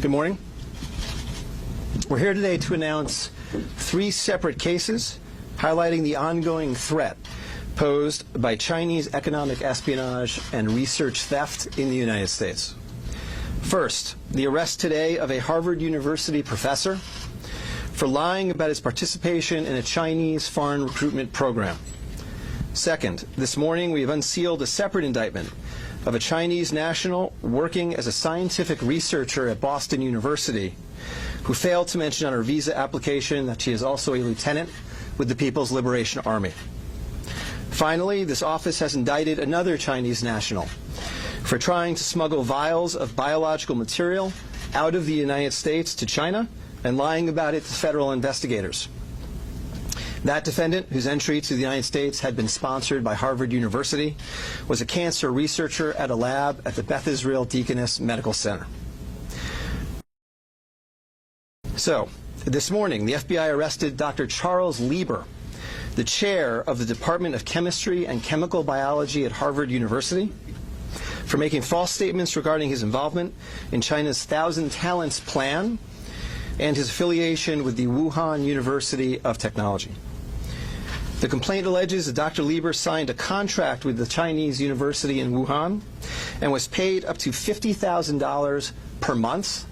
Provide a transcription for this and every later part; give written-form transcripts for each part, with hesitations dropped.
Good morning. We're here today to announce 3 separate cases highlighting the ongoing threat posed by Chinese economic espionage and research theft in the United States. First, the arrest today of a Harvard University professor for lying about his participation in a Chinese foreign recruitment program. Second, this morning we have unsealed a separate indictment of a Chinese national working as a scientific researcher at Boston University who failed to mention on her visa application that she is also a lieutenant with the People's Liberation Army. Finally, this office has indicted another Chinese national for trying to smuggle vials of biological material out of the United States to China and lying about it to federal investigators. That defendant, whose entry to the United States had been sponsored by Harvard University, was a cancer researcher at a lab at the Beth Israel Deaconess Medical Center. So, this morning, the FBI arrested Dr. Charles Lieber, the chair of the Department of Chemistry and Chemical Biology at Harvard University, for making false statements regarding his involvement in China's Thousand Talents Plan and his affiliation with the Wuhan University of Technology. The complaint alleges that Dr. Lieber signed a contract with the Chinese university in Wuhan and was paid up to $50,000 per month,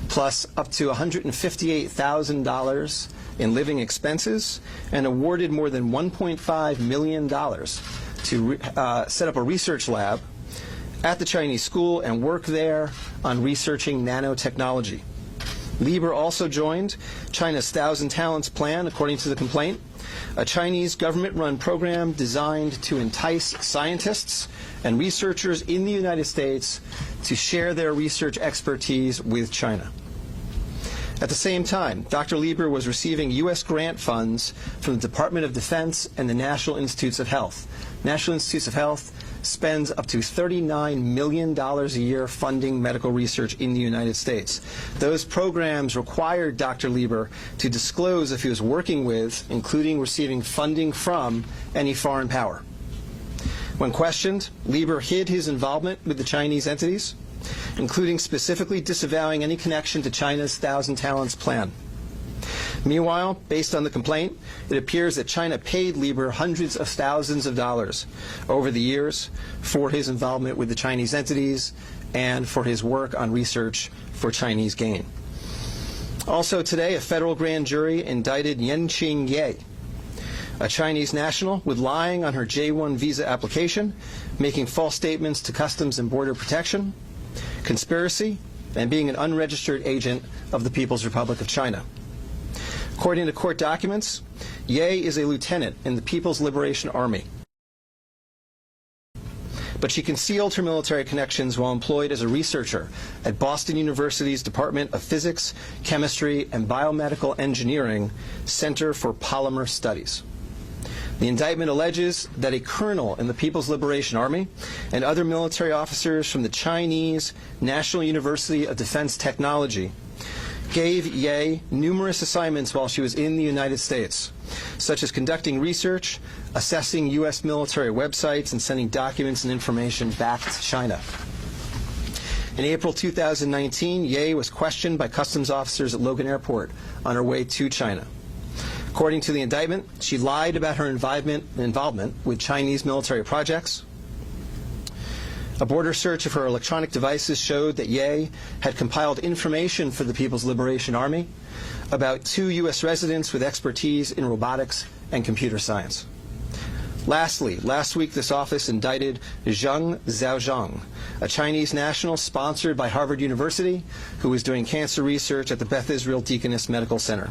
plus up to $158,000 in living expenses, and awarded more than $1.5 million to set up a research lab at the Chinese school and work there on researching nanotechnology. Lieber also joined China's Thousand Talents Plan, according to the complaint, a Chinese government-run program designed to entice scientists and researchers in the United States to share their research expertise with China. At the same time, Dr. Lieber was receiving U.S. grant funds from the Department of Defense and the National Institutes of Health. National Institutes of Health spends up to $39 million a year funding medical research in the United States. Those programs required Dr. Lieber to disclose if he was working with, including receiving funding from, any foreign power. When questioned, Lieber hid his involvement with the Chinese entities, including specifically disavowing any connection to China's Thousand Talents Plan. Meanwhile, based on the complaint, it appears that China paid Lieber hundreds of thousands of dollars over the years for his involvement with the Chinese entities and for his work on research for Chinese gain. Also today, a federal grand jury indicted Yanqing Ye, a Chinese national, with lying on her J-1 visa application, making false statements to Customs and Border Protection, conspiracy, and being an unregistered agent of the People's Republic of China. According to court documents, Ye is a lieutenant in the People's Liberation Army, but she concealed her military connections while employed as a researcher at Boston University's Department of Physics, Chemistry, and Biomedical Engineering Center for Polymer Studies. The indictment alleges that a colonel in the People's Liberation Army and other military officers from the Chinese National University of Defense Technology gave Ye numerous assignments while she was in the United States, such as conducting research, assessing U.S. military websites, and sending documents and information back to China. In April 2019, Ye was questioned by customs officers at Logan Airport on her way to China. According to the indictment, she lied about her involvement with Chinese military projects. A border search of her electronic devices showed that Ye had compiled information for the People's Liberation Army about 2 U.S. residents with expertise in robotics and computer science. Lastly, last week this office indicted Zheng Zhaozhang, a Chinese national sponsored by Harvard University who was doing cancer research at the Beth Israel Deaconess Medical Center.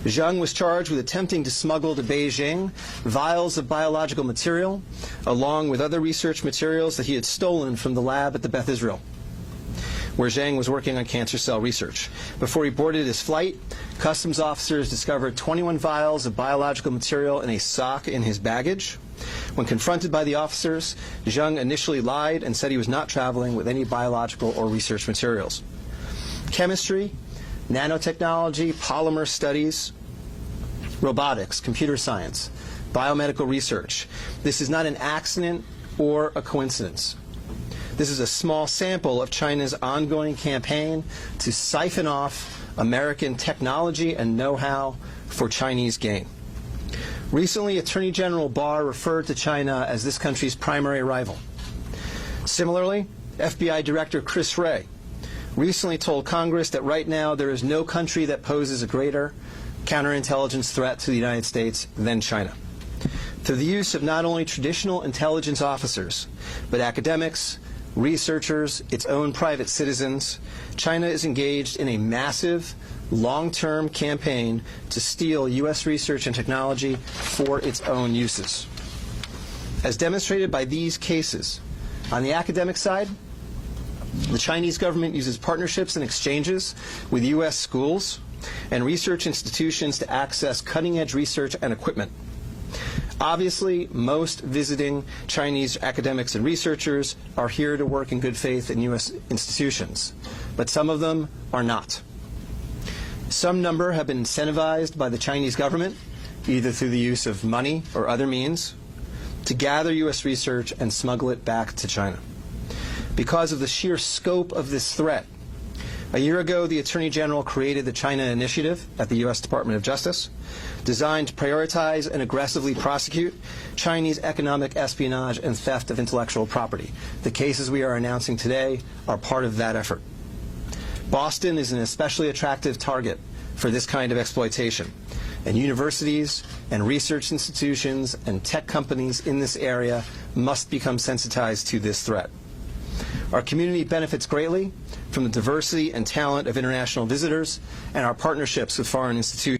Zheng was charged with attempting to smuggle to Beijing vials of biological material, along with other research materials that he had stolen from the lab at the Beth Israel, where Zheng was working on cancer cell research. Before he boarded his flight, customs officers discovered 21 vials of biological material in a sock in his baggage. When confronted by the officers, Zheng initially lied and said he was not traveling with any biological or research materials. Chemistry, nanotechnology, polymer studies, robotics, computer science, biomedical research. This is not an accident or a coincidence. This is a small sample of China's ongoing campaign to siphon off American technology and know-how for Chinese gain. Recently, Attorney General Barr referred to China as this country's primary rival. Similarly, FBI Director Chris Wray recently told Congress that right now there is no country that poses a greater counterintelligence threat to the United States than China. Through the use of not only traditional intelligence officers, but academics, researchers, its own private citizens, China is engaged in a massive, long-term campaign to steal U.S. research and technology for its own uses. As demonstrated by these cases, on the academic side, the Chinese government uses partnerships and exchanges with U.S. schools and research institutions to access cutting-edge research and equipment. Obviously, most visiting Chinese academics and researchers are here to work in good faith in U.S. institutions, but some of them are not. Some number have been incentivized by the Chinese government, either through the use of money or other means, to gather U.S. research and smuggle it back to China. Because of the sheer scope of this threat, a year ago, the Attorney General created the China Initiative at the U.S. Department of Justice, designed to prioritize and aggressively prosecute Chinese economic espionage and theft of intellectual property. The cases we are announcing today are part of that effort. Boston is an especially attractive target for this kind of exploitation, and universities and research institutions and tech companies in this area must become sensitized to this threat. Our community benefits greatly from the diversity and talent of international visitors and our partnerships with foreign institutions.